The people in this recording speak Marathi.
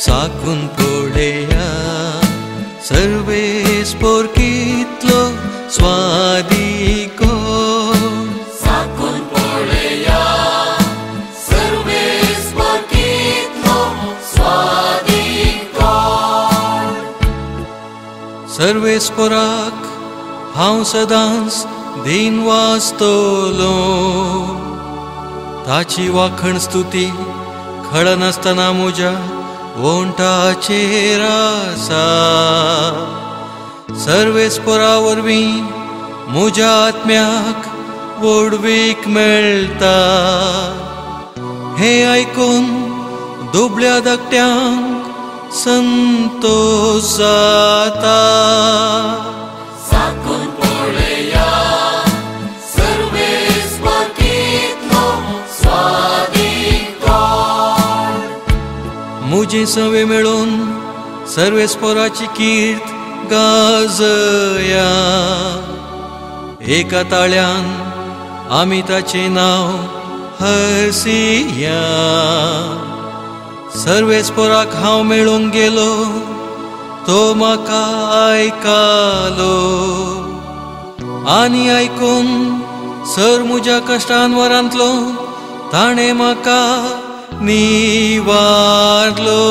साकून पळया सर्वेस पोरकितलो स्वादिको साकून पळया सर्वेस पोरकितलो स्वादिको सर्वेस पोराक हांव सदांच दिन वाचतलो ताची वाखण स्तुती खळनासतना म्हज्या वोंटाचेर आसा सर्वेस्परा वरवीं म्हज्या आत्म्याक वडवीक मेळटा हें आयकून दुबळ्या धाकट्यांक संतोश जाता साकून पळया सर्वेस पोरकितलो स्वादिको मुजी सवे मेळून सर्वेस्पराची कीर्त गाजया एका ताळ्यान आमी ताचें नांव हरसिया सर्वेस्पराक हांव मेळूंक गेलो तो म्हाका आयकालो आनी आयकून सर म्हज्या कश्टांवरांतलो ताणें म्हाका निवारलो।